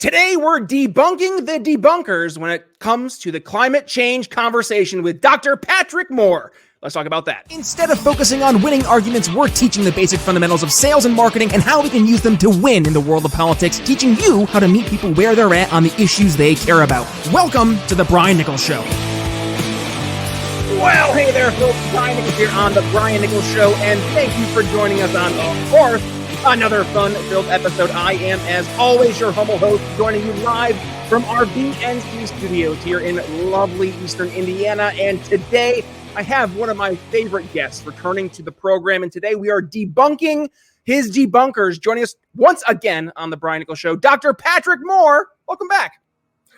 Today, we're debunking the debunkers when it comes to the climate change conversation with Dr. Patrick Moore. Let's talk about that. Instead of focusing on winning arguments, we're teaching the basic fundamentals of sales and marketing and how we can use them to win in the world of politics, teaching you how to meet people where they're at on the issues they care about. Welcome to the Brian Nichols Show. Well, hey there, folks. Brian Nichols here on the Brian Nichols Show, and thank you for joining us on, of course, another fun-filled episode. I am, as always, your humble host, joining you live from our BNC studios here in lovely Eastern Indiana. And today, I have one of my favorite guests returning to the program. And today, we are debunking his debunkers. Joining us once again on the Brian Nichols Show, Dr. Patrick Moore. Welcome back.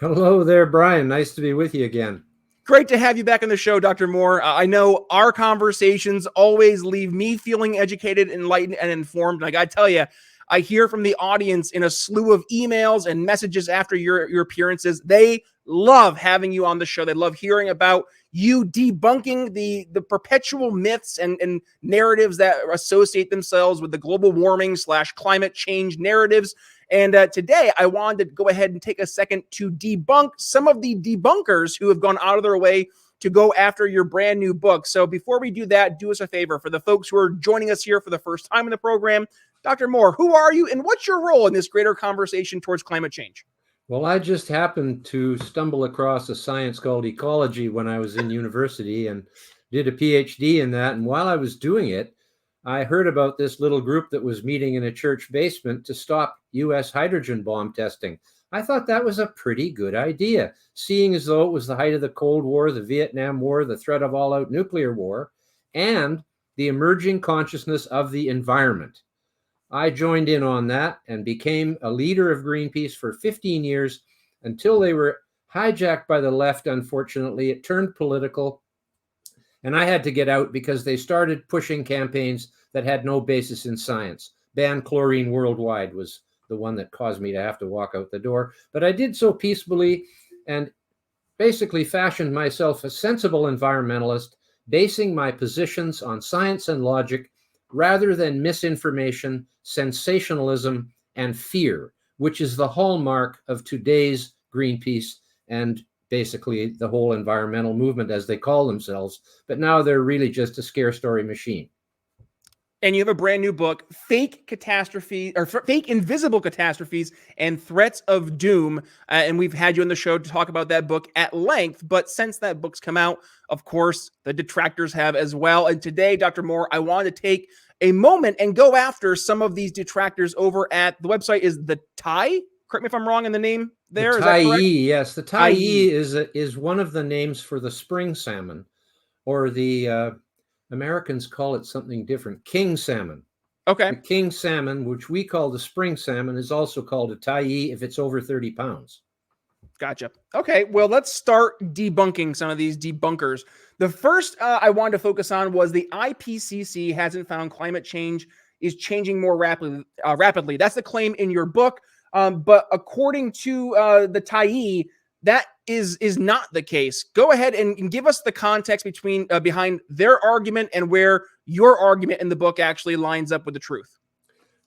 Hello there, Brian. Nice to be with you again. Great to have you back on the show, Dr. Moore. I know our conversations always leave me feeling educated, enlightened, and informed. And I got to tell you, I hear from the audience in a slew of emails and messages after your appearances. They love having you on the show. They love hearing about you debunking the perpetual myths and narratives that associate themselves with the global warming / climate change narratives. And today, I wanted to go ahead and take a second to debunk some of the debunkers who have gone out of their way to go after your brand new book. So before we do that, do us a favor. For the folks who are joining us here for the first time in the program, Dr. Moore, who are you and what's your role in this greater conversation towards climate change? Well, I just happened to stumble across a science called ecology when I was in university and did a PhD in that. And while I was doing it, I heard about this little group that was meeting in a church basement to stop U.S. hydrogen bomb testing. I thought that was a pretty good idea, seeing as though it was the height of the Cold War, the Vietnam War, the threat of all-out nuclear war, and the emerging consciousness of the environment. I joined in on that and became a leader of Greenpeace for 15 years until they were hijacked by the left, unfortunately. It turned political, and I had to get out because they started pushing campaigns that had no basis in science. Ban chlorine worldwide was the one that caused me to have to walk out the door. But I did so peacefully and basically fashioned myself a sensible environmentalist, basing my positions on science and logic rather than misinformation, sensationalism, and fear, which is the hallmark of today's Greenpeace and basically the whole environmental movement, as they call themselves. But now they're really just a scare story machine. And you have a brand new book, Fake Catastrophe or Fake Invisible Catastrophes and Threats of Doom. And we've had you on the show to talk about that book at length. But since that book's come out, of course, the detractors have as well. And today, Dr. Moore, I wanted to take a moment and go after some of these detractors over at the website is the Thai. Correct me if I'm wrong in the name there. The Thai, yes. The Thai is one of the names for the spring salmon, or the Americans call it something different. King salmon. Okay. The king salmon, which we call the spring salmon, is also called a Thai if it's over 30 pounds. Gotcha. Okay, well, let's start debunking some of these debunkers. The first I wanted to focus on was the IPCC hasn't found climate change is changing more rapidly. That's the claim in your book. But according to the Thai, that is not the case. Go ahead and give us the context behind their argument and where your argument in the book actually lines up with the truth.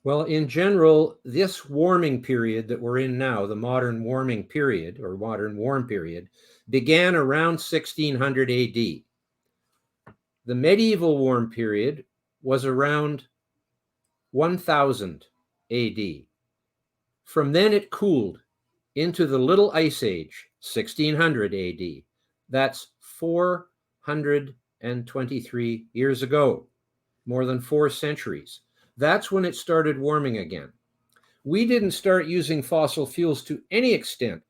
Well, in general, this warming period that we're in now, the modern warming period or modern warm period, began around 1600 AD. The medieval warm period was around 1000 AD. From then it cooled into the Little Ice Age, 1600 AD. That's 423 years ago, more than 4 centuries. That's when it started warming again. We didn't start using fossil fuels to any extent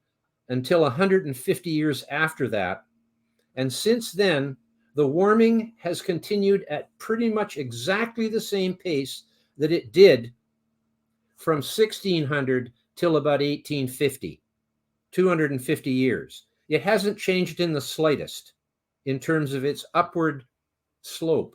until 150 years after that. And since then, the warming has continued at pretty much exactly the same pace that it did from 1600 till about 1850, 250 years. It hasn't changed in the slightest in terms of its upward slope.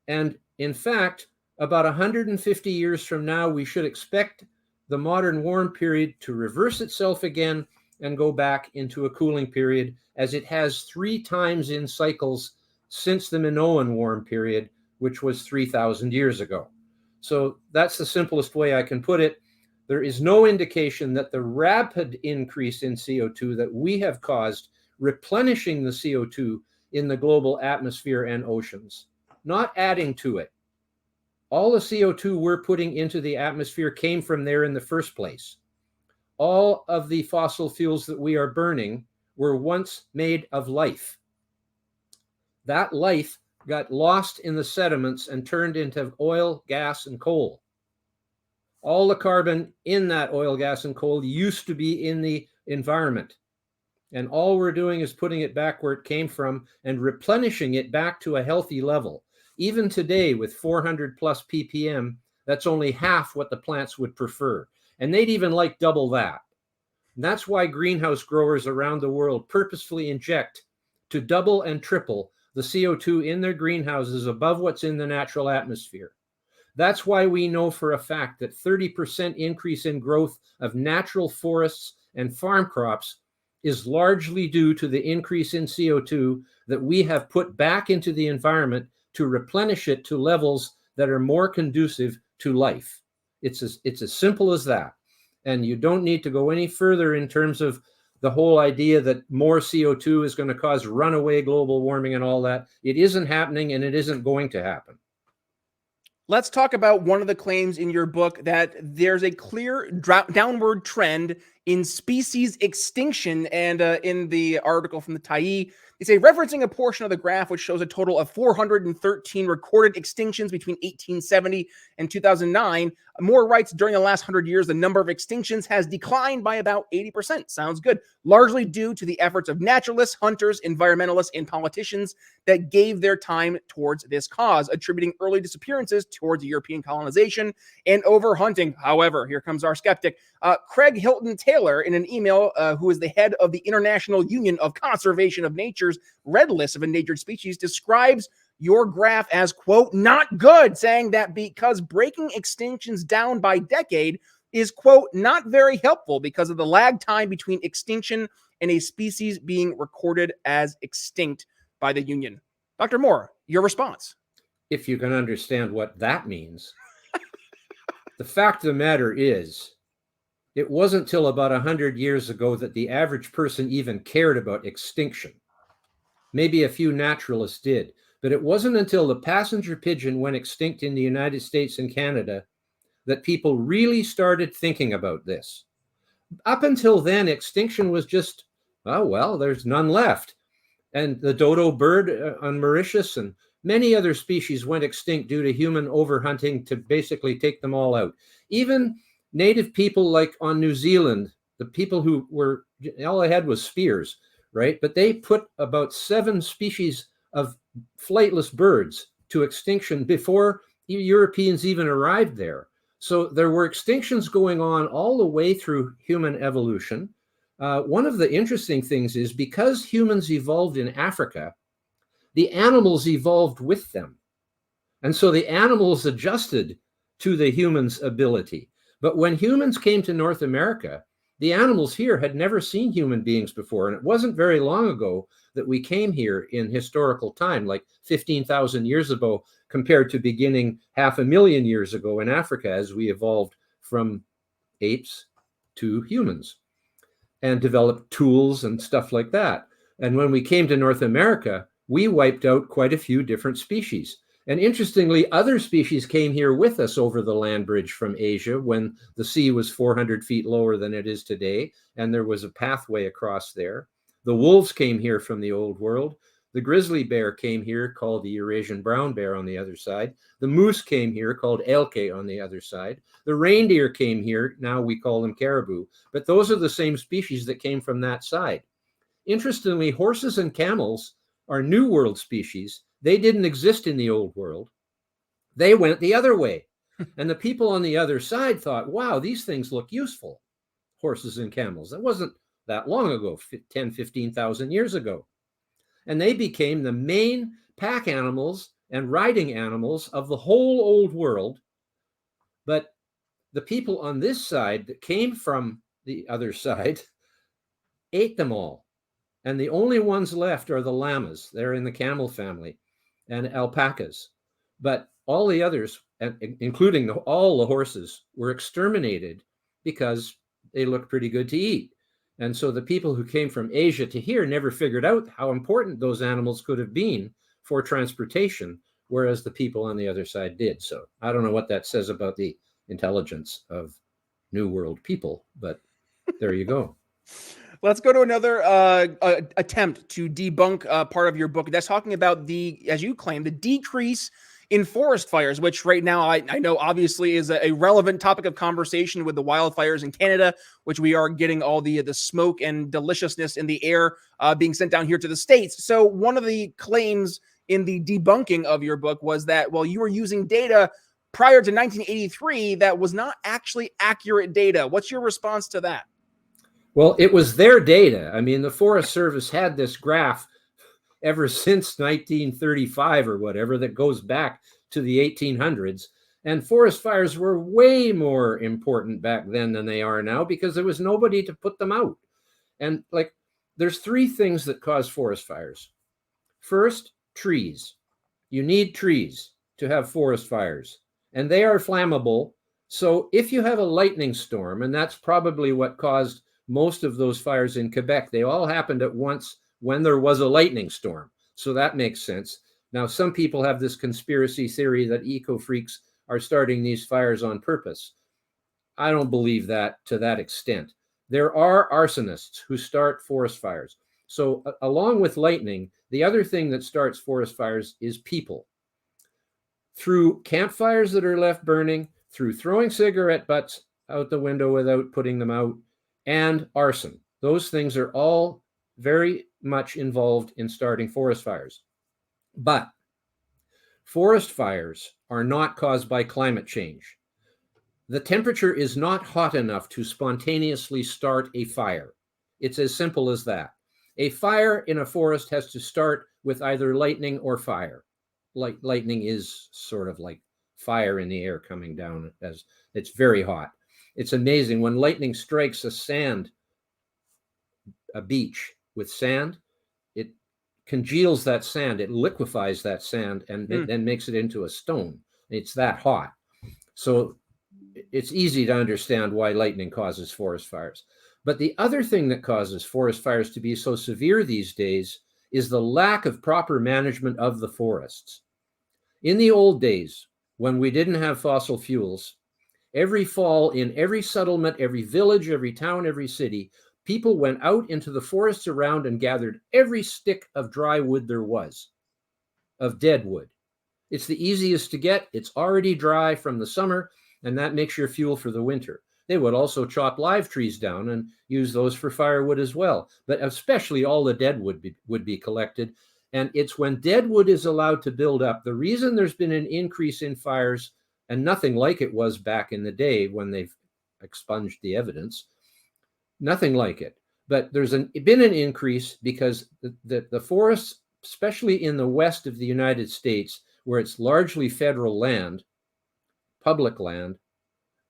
And in fact, about 150 years from now, we should expect the modern warm period to reverse itself again and go back into a cooling period, as it has 3 times in cycles since the Minoan warm period, which was 3,000 years ago. So that's the simplest way I can put it. There is no indication that the rapid increase in CO2 that we have caused, replenishing the CO2 in the global atmosphere and oceans, not adding to it. All the CO2 we're putting into the atmosphere came from there in the first place. All of the fossil fuels that we are burning were once made of life. That life got lost in the sediments and turned into oil, gas, and coal. All the carbon in that oil, gas, and coal used to be in the environment. And all we're doing is putting it back where it came from and replenishing it back to a healthy level. Even today, with 400 plus ppm, that's only half what the plants would prefer. And they'd even like double that. And that's why greenhouse growers around the world purposefully inject to double and triple the CO2 in their greenhouses above what's in the natural atmosphere. That's why we know for a fact that 30% increase in growth of natural forests and farm crops is largely due to the increase in CO2 that we have put back into the environment to replenish it to levels that are more conducive to life. It's as simple as that. And you don't need to go any further in terms of the whole idea that more CO2 is going to cause runaway global warming and all that. It isn't happening, and it isn't going to happen. Let's talk about one of the claims in your book, that there's a clear downward trend in species extinction. And in the article from the Tyee, they say, referencing a portion of the graph which shows a total of 413 recorded extinctions between 1870 and 2009, Moore writes, during the last 100 years, the number of extinctions has declined by about 80%. Sounds good. Largely due to the efforts of naturalists, hunters, environmentalists, and politicians that gave their time towards this cause, attributing early disappearances towards European colonization and overhunting. However, here comes our skeptic, Craig Hilton Taylor, in an email, who is the head of the International Union of Conservation of Nature's Red List of Endangered Species, describes your graph as, quote, not good, saying that because breaking extinctions down by decade is, quote, not very helpful because of the lag time between extinction and a species being recorded as extinct by the Union. Dr. Moore, your response? If you can understand what that means. The fact of the matter is, it wasn't till about 100 years ago that the average person even cared about extinction. Maybe a few naturalists did, but it wasn't until the passenger pigeon went extinct in the United States and Canada that people really started thinking about this. Up until then, extinction was just, oh, well, there's none left. And the dodo bird on Mauritius and many other species went extinct due to human overhunting to basically take them all out. Even native people like on New Zealand, the people who were, all they had was spears, right? But they put about 7 species of flightless birds to extinction before Europeans even arrived there. So there were extinctions going on all the way through human evolution. One of the interesting things is because humans evolved in Africa, the animals evolved with them. And so the animals adjusted to the humans' ability. But when humans came to North America, the animals here had never seen human beings before. And it wasn't very long ago that we came here in historical time, like 15,000 years ago, compared to beginning 500,000 years ago in Africa, as we evolved from apes to humans and developed tools and stuff like that. And when we came to North America, we wiped out quite a few different species. And interestingly, other species came here with us over the land bridge from Asia when the sea was 400 feet lower than it is today, and there was a pathway across there. The wolves came here from the old world. The grizzly bear came here, called the Eurasian brown bear, on the other side. The moose came here, called elke, on the other side. The reindeer came here, now we call them caribou. But those are the same species that came from that side. Interestingly, horses and camels are New World species. They didn't exist in the old world. They went the other way. And the people on the other side thought, wow, these things look useful, horses and camels. That wasn't that long ago, 10, 15,000 years ago. And they became the main pack animals and riding animals of the whole old world. But the people on this side that came from the other side ate them all. And the only ones left are the llamas. They're in the camel family, and alpacas. But all the others, including all the horses, were exterminated because they look pretty good to eat. And so the people who came from Asia to here never figured out how important those animals could have been for transportation, whereas the people on the other side did. So I don't know what that says about the intelligence of New World people, but there you go. Let's go to another attempt to debunk part of your book. That's talking about the, as you claim, the decrease in forest fires, which right now I know obviously is a relevant topic of conversation with the wildfires in Canada, which we are getting all the smoke and deliciousness in the air being sent down here to the States. So one of the claims in the debunking of your book was that, well, you were using data prior to 1983 that was not actually accurate data. What's your response to that? Well, it was their data. I mean, the Forest Service had this graph ever since 1935 or whatever that goes back to the 1800s. And forest fires were way more important back then than they are now because there was nobody to put them out. And like, there's three things that cause forest fires. First, trees. You need trees to have forest fires, and they are flammable. So if you have a lightning storm, and that's probably what caused most of those fires in Quebec, they all happened at once when there was a lightning storm. So that makes sense. Now, some people have this conspiracy theory that eco-freaks are starting these fires on purpose. I don't believe that to that extent. There are arsonists who start forest fires. So along with lightning, the other thing that starts forest fires is people. Through campfires that are left burning, through throwing cigarette butts out the window without putting them out, and arson. Those things are all very much involved in starting forest fires. But forest fires are not caused by climate change. The temperature is not hot enough to spontaneously start a fire. It's as simple as that. A fire in a forest has to start with either lightning or fire. Lightning is sort of like fire in the air coming down as it's very hot. It's amazing when lightning strikes a beach with sand, it congeals that sand, it liquefies that sand and then makes it into a stone. It's that hot. So it's easy to understand why lightning causes forest fires. But the other thing that causes forest fires to be so severe these days is the lack of proper management of the forests. In the old days, when we didn't have fossil fuels, every fall in every settlement, every village, every town, every city, people went out into the forests around and gathered every stick of dry wood there was, of dead wood. It's the easiest to get. It's already dry from the summer, and that makes your fuel for the winter. They would also chop live trees down and use those for firewood as well. But especially all the dead wood would be collected. And it's when dead wood is allowed to build up. The reason there's been an increase in fires, and nothing like it was back in the day when they've expunged the evidence, nothing like it. But there's been an increase because the forests, especially in the west of the United States, where it's largely federal land, public land,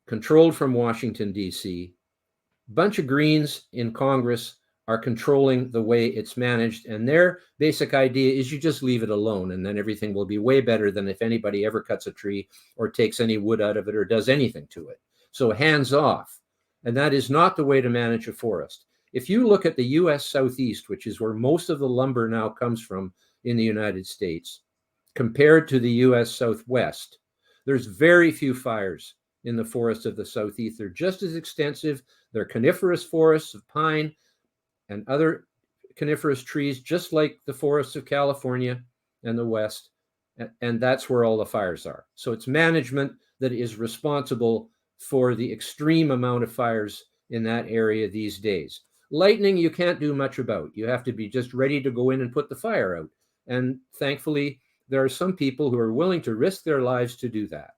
controlled from Washington, D.C., a bunch of Greens in Congress are controlling the way it's managed. And their basic idea is you just leave it alone, and then everything will be way better than if anybody ever cuts a tree or takes any wood out of it or does anything to it. So hands off. And that is not the way to manage a forest. If you look at the U.S. Southeast, which is where most of the lumber now comes from in the United States, compared to the U.S. Southwest, there's very few fires in the forests of the Southeast. They're just as extensive. They're coniferous forests of pine and other coniferous trees, just like the forests of California and the West. And that's where all the fires are. So it's management that is responsible for the extreme amount of fires in that area these days. Lightning, you can't do much about. You have to be just ready to go in and put the fire out. And thankfully, there are some people who are willing to risk their lives to do that.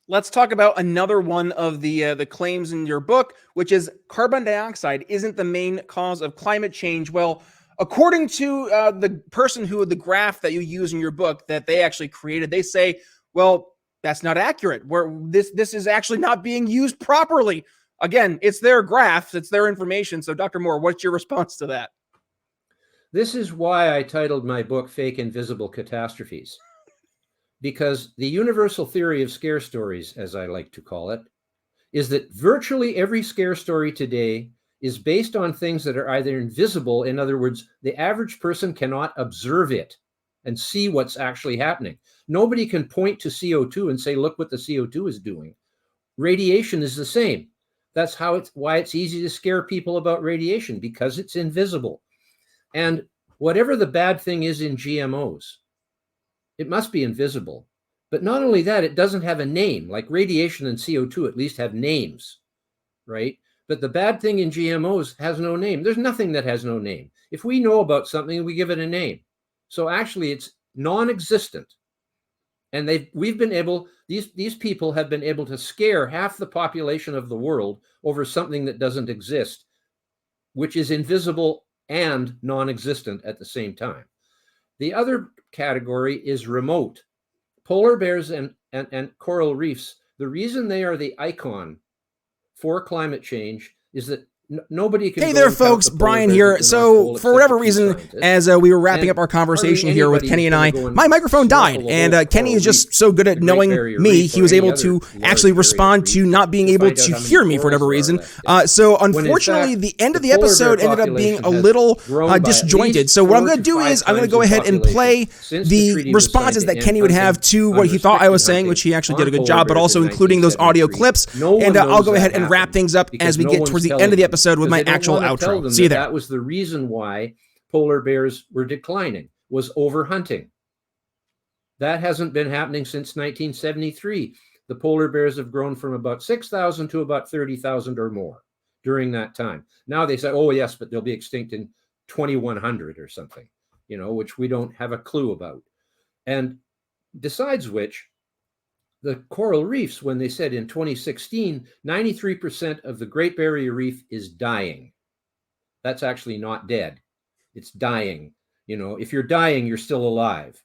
Let's talk about another one of the claims in your book, which is carbon dioxide isn't the main cause of climate change. Well, according to the person who the graph that you use in your book that they actually created, they say, well, that's not accurate. Where this is actually not being used properly. Again, it's their graphs, it's their information. So, Dr. Moore, what's your response to that? This is why I titled my book Fake Invisible Catastrophes. Because the universal theory of scare stories, as I like to call it, is that virtually every scare story today is based on things that are either invisible. In other words, the average person cannot observe it and see what's actually happening. Nobody can point to CO2 and say, look what the CO2 is doing. Radiation is the same. That's why it's easy to scare people about radiation, because it's invisible. And whatever the bad thing is in GMOs, it must be invisible. But not only that, it doesn't have a name. Like radiation and CO2 at least have names, right? But the bad thing in GMOs has no name. There's nothing that has no name. If we know about something, we give it a name. So actually it's non-existent. And these people have been able to scare half the population of the world over something that doesn't exist, which is invisible and non-existent at the same time. The other category is remote. Polar bears and coral reefs, the reason they are the icon for climate change is that nobody can. Hey there, folks. Brian here. So, for whatever reason, as we were wrapping up our conversation here with Kenny and I, my microphone died. And Kenny is just so good at knowing me, he was able to actually respond to not being able to hear me for whatever reason. So, unfortunately, the end of the episode ended up being a little disjointed. So, what I'm going to do is I'm going to go ahead and play the responses that Kenny would have to what he thought I was saying, which he actually did a good job, but also including those audio clips. And I'll go ahead and wrap things up as we get towards the end of the episode with my actual outro. See you there. That was the reason why polar bears were declining, was overhunting. That hasn't been happening since 1973. The polar bears have grown from about 6,000 to about 30,000 or more during that time. Now they say, oh yes, but they'll be extinct in 2100 or something, which we don't have a clue about. And besides which, the coral reefs, when they said in 2016, 93% of the Great Barrier Reef is dying. That's actually not dead. It's dying. If you're dying, you're still alive,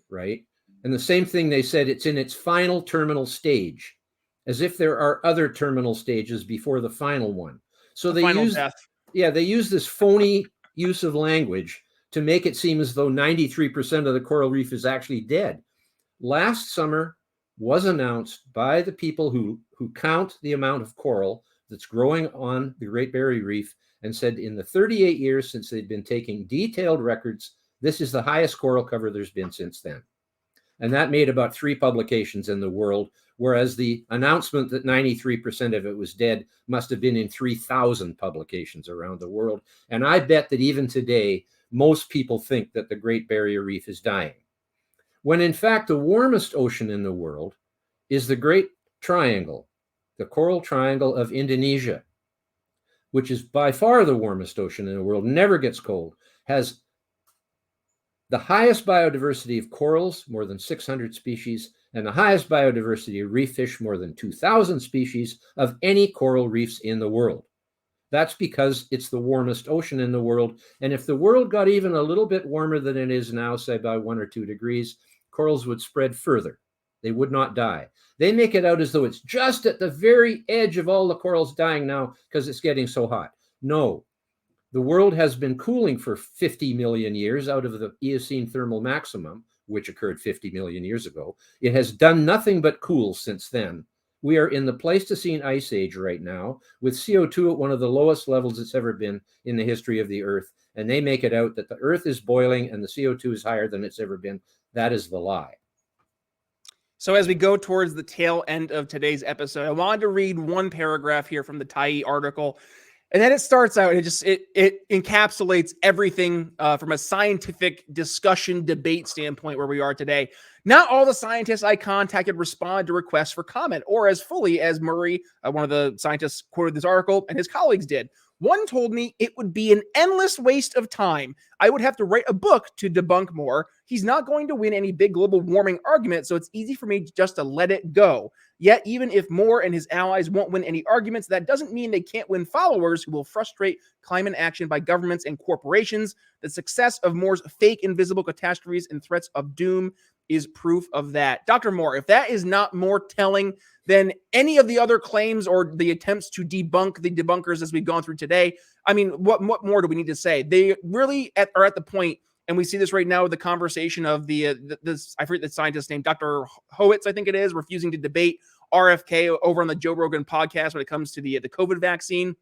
right? And the same thing, they said it's in its final terminal stage, as if there are other terminal stages before the final one. So they use this phony use of language to make it seem as though 93% of the coral reef is actually dead. Last summer, was announced by the people who count the amount of coral that's growing on the Great Barrier Reef, and said in the 38 years since they've been taking detailed records, this is the highest coral cover there's been since then. And that made about 3 publications in the world, whereas the announcement that 93% of it was dead must have been in 3,000 publications around the world. And I bet that even today, most people think that the Great Barrier Reef is dying, when in fact the warmest ocean in the world is the Great Triangle, the Coral Triangle of Indonesia, which is by far the warmest ocean in the world, never gets cold, has the highest biodiversity of corals, more than 600 species, and the highest biodiversity of reef fish, more than 2,000 species of any coral reefs in the world. That's because it's the warmest ocean in the world. And if the world got even a little bit warmer than it is now, say by 1 or 2 degrees, corals would spread further. They would not die. They make it out as though it's just at the very edge of all the corals dying now because it's getting so hot. No, the world has been cooling for 50 million years out of the Eocene thermal maximum, which occurred 50 million years ago. It has done nothing but cool since then. We are in the Pleistocene Ice Age right now, with CO2 at one of the lowest levels it's ever been in the history of the Earth. And they make it out that the Earth is boiling and the CO2 is higher than it's ever been. That is the lie. So as we go towards the tail end of today's episode, I wanted to read one paragraph here from the Tyee article. And then it starts out, it encapsulates everything from a scientific discussion debate standpoint where we are today. Not all the scientists I contacted responded to requests for comment, or as fully as Murray, one of the scientists quoted this article, and his colleagues did. One told me it would be an endless waste of time. I would have to write a book to debunk more. He's not going to win any big global warming argument, so it's easy for me just to let it go. Yet, even if Moore and his allies won't win any arguments, that doesn't mean they can't win followers who will frustrate climate action by governments and corporations. The success of Moore's fake invisible catastrophes and threats of doom is proof of that. Dr. Moore, if that is not more telling than any of the other claims or the attempts to debunk the debunkers as we've gone through today, I mean, what more do we need to say? They really are at the point, and we see this right now with the conversation of this, I forget the scientist's name, Dr. Howitz, I think it is, refusing to debate RFK over on the Joe Rogan podcast when it comes to the COVID vaccine.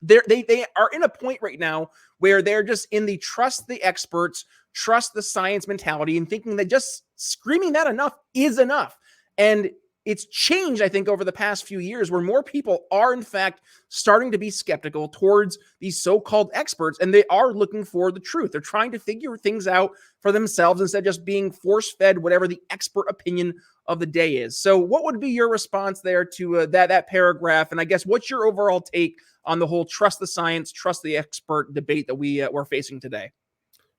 They are in a point right now where they're just in the trust the experts, trust the science mentality, and thinking that just screaming that enough is enough. And it's changed, I think, over the past few years where more people are, in fact, starting to be skeptical towards these so-called experts, and they are looking for the truth. They're trying to figure things out for themselves instead of just being force-fed whatever the expert opinion of the day is. So what would be your response there to that paragraph? And I guess what's your overall take on the whole trust the science, trust the expert debate that we're facing today?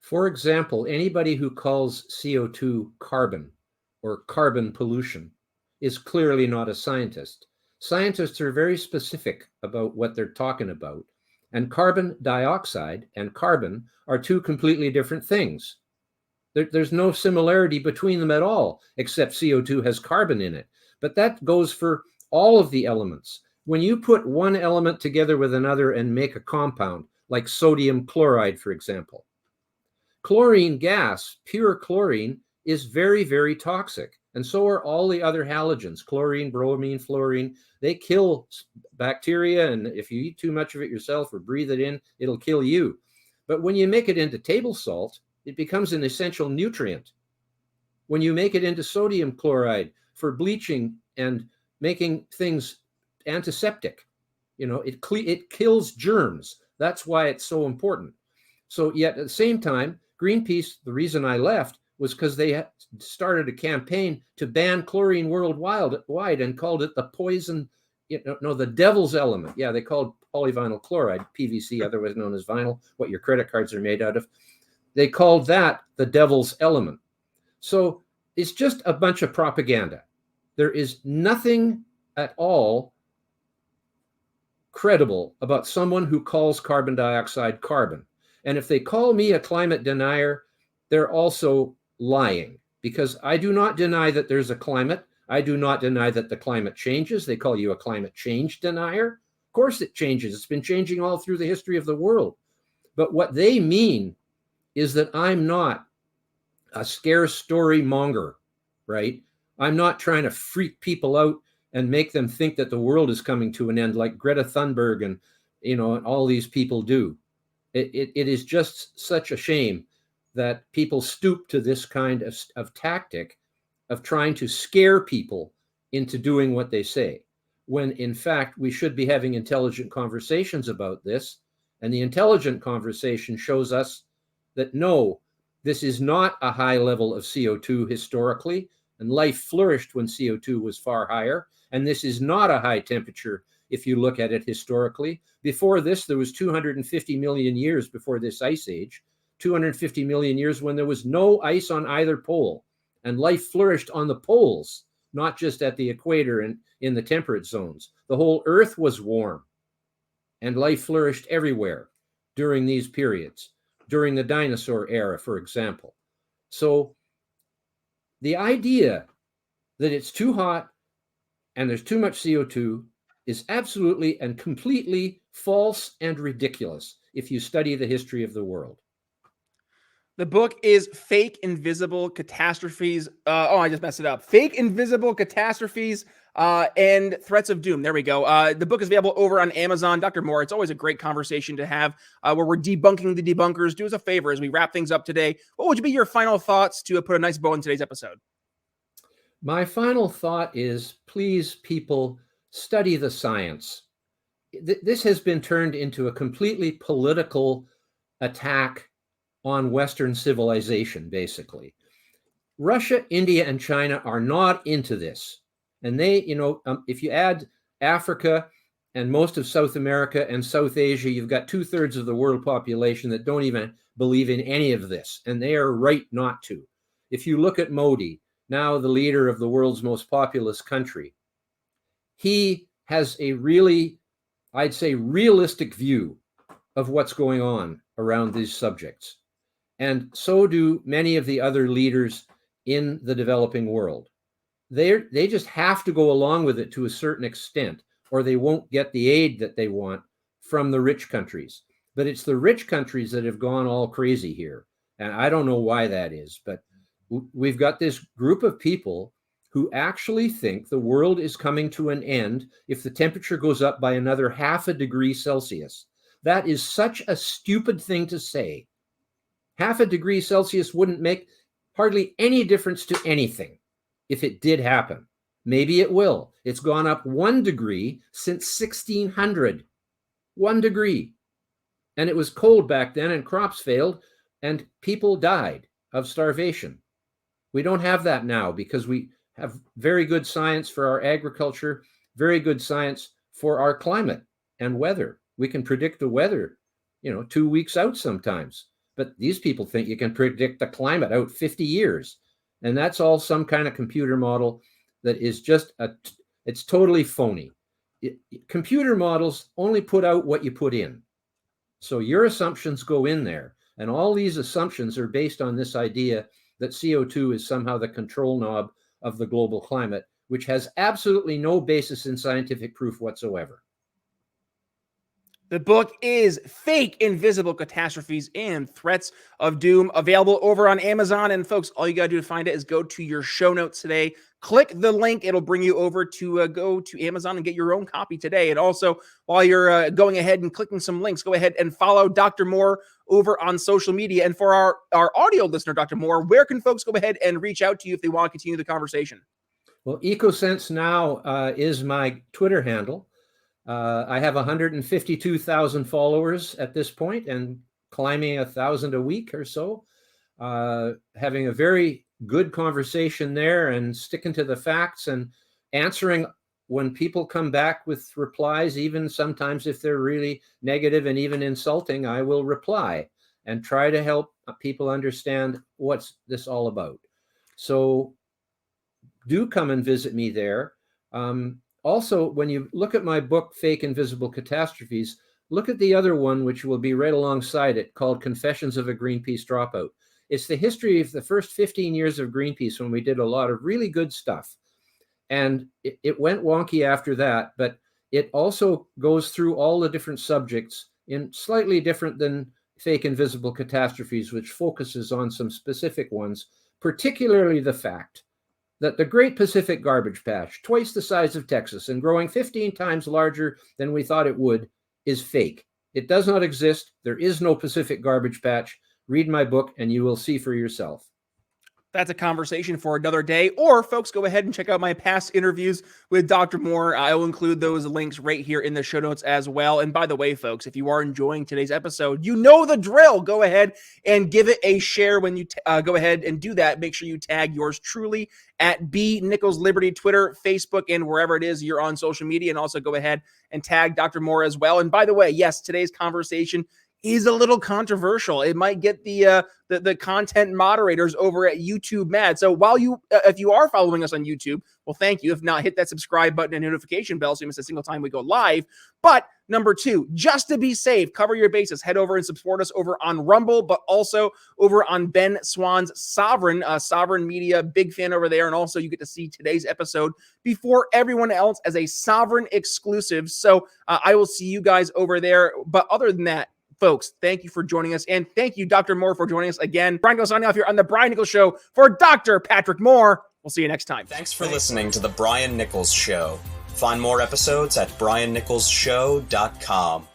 For example, anybody who calls CO2 carbon or carbon pollution is clearly not a scientist. Scientists are very specific about what they're talking about. And carbon dioxide and carbon are two completely different things. There's no similarity between them at all, except CO2 has carbon in it. But that goes for all of the elements. When you put one element together with another and make a compound, like sodium chloride, for example, chlorine gas, pure chlorine, is very, very toxic. And so are all the other halogens, chlorine, bromine, fluorine. They kill bacteria, and if you eat too much of it yourself or breathe it in, it'll kill you. But when you make it into table salt, it becomes an essential nutrient. When you make it into sodium chloride for bleaching and making things antiseptic, it kills germs. That's why it's so important. So yet at the same time, Greenpeace, the reason I left was because they started a campaign to ban chlorine worldwide and called it the poison, the devil's element. Yeah, they called polyvinyl chloride, PVC, otherwise known as vinyl, what your credit cards are made out of. They called that the devil's element. So it's just a bunch of propaganda. There is nothing at all credible about someone who calls carbon dioxide carbon. And if they call me a climate denier, they're also lying, because I do not deny that there's a climate. I do not deny that the climate changes. They call you a climate change denier. Of course it changes. It's been changing all through the history of the world. But what they mean is that I'm not a scare story monger, right? I'm not trying to freak people out and make them think that the world is coming to an end like Greta Thunberg and all these people do. It is just such a shame that people stoop to this kind of tactic of trying to scare people into doing what they say, when in fact we should be having intelligent conversations about this. And the intelligent conversation shows us that no, this is not a high level of CO2 historically, and life flourished when CO2 was far higher. And this is not a high temperature if you look at it historically. Before this, there was 250 million years before this ice age, 250 million years when there was no ice on either pole, and life flourished on the poles, not just at the equator and in the temperate zones. The whole Earth was warm, and life flourished everywhere during these periods, during the dinosaur era, for example. So the idea that it's too hot and there's too much CO2 is absolutely and completely false and ridiculous if you study the history of the world. The book is Fake Invisible Catastrophes. I just messed it up. Fake Invisible Catastrophes and Threats of Doom. There we go. The book is available over on Amazon. Dr. Moore, it's always a great conversation to have where we're debunking the debunkers. Do us a favor as we wrap things up today. What would be your final thoughts to put a nice bow in today's episode? My final thought is, please, people, study the science. This has been turned into a completely political attack on Western civilization, basically. Russia, India, and China are not into this. And they, if you add Africa and most of South America and South Asia, you've got 2/3 of the world population that don't even believe in any of this. And they are right not to. If you look at Modi, now the leader of the world's most populous country, he has a really, I'd say, realistic view of what's going on around these subjects. And so do many of the other leaders in the developing world. They just have to go along with it to a certain extent, or they won't get the aid that they want from the rich countries. But it's the rich countries that have gone all crazy here. And I don't know why that is, but we've got this group of people who actually think the world is coming to an end if the temperature goes up by another 0.5 degree Celsius. That is such a stupid thing to say. 0.5 degree Celsius wouldn't make hardly any difference to anything if it did happen. Maybe it will. It's gone up 1 degree since 1600. 1 degree. And it was cold back then, and crops failed, and people died of starvation. We don't have that now because we have very good science for our agriculture, very good science for our climate and weather. We can predict the weather, 2 weeks out sometimes. But these people think you can predict the climate out 50 years. And that's all some kind of computer model that is just it's totally phony. Computer models only put out what you put in. So your assumptions go in there. And all these assumptions are based on this idea that CO2 is somehow the control knob of the global climate, which has absolutely no basis in scientific proof whatsoever. The book is Fake Invisible Catastrophes and Threats of Doom, available over on Amazon. And folks, all you got to do to find it is go to your show notes today. Click the link. It'll bring you over to go to Amazon and get your own copy today. And also, while you're going ahead and clicking some links, go ahead and follow Dr. Moore over on social media. And for our audio listener, Dr. Moore, where can folks go ahead and reach out to you if they want to continue the conversation? Well, EcoSense Now is my Twitter handle. I have 152,000 followers at this point and climbing 1,000 a week or so, having a very good conversation there and sticking to the facts and answering when people come back with replies, even sometimes if they're really negative and even insulting, I will reply and try to help people understand what's this all about. So do come and visit me there. Also, when you look at my book, Fake Invisible Catastrophes, look at the other one, which will be right alongside it, called Confessions of a Greenpeace Dropout. It's the history of the first 15 years of Greenpeace when we did a lot of really good stuff. And it went wonky after that, but it also goes through all the different subjects in slightly different than Fake Invisible Catastrophes, which focuses on some specific ones, particularly the fact that the Great Pacific Garbage Patch, twice the size of Texas and growing 15 times larger than we thought it would, is fake. It does not exist. There is no Pacific Garbage Patch. Read my book and you will see for yourself. That's a conversation for another day. Or, folks, go ahead and check out my past interviews with Dr. Moore. I will include those links right here in the show notes as well. And by the way, folks, if you are enjoying today's episode, you know the drill. Go ahead and give it a share. When you go ahead and do that, make sure you tag yours truly at B Nichols Liberty, Twitter, Facebook, and wherever it is you're on social media. And also go ahead and tag Dr. Moore as well. And by the way, yes, today's conversation is a little controversial. It might get the content moderators over at YouTube mad. So while if you are following us on YouTube, well, thank you. If not, hit that subscribe button and notification bell so you miss a single time we go live. But number two, just to be safe, cover your bases. Head over and support us over on Rumble, but also over on Ben Swan's Sovereign Media. Big fan over there. And also you get to see today's episode before everyone else as a Sovereign exclusive. So I will see you guys over there. But other than that, folks, thank you for joining us. And thank you, Dr. Moore, for joining us again. Brian Nichols signing off here on The Brian Nichols Show for Dr. Patrick Moore. We'll see you next time. Thanks for listening to The Brian Nichols Show. Find more episodes at briannicholsshow.com.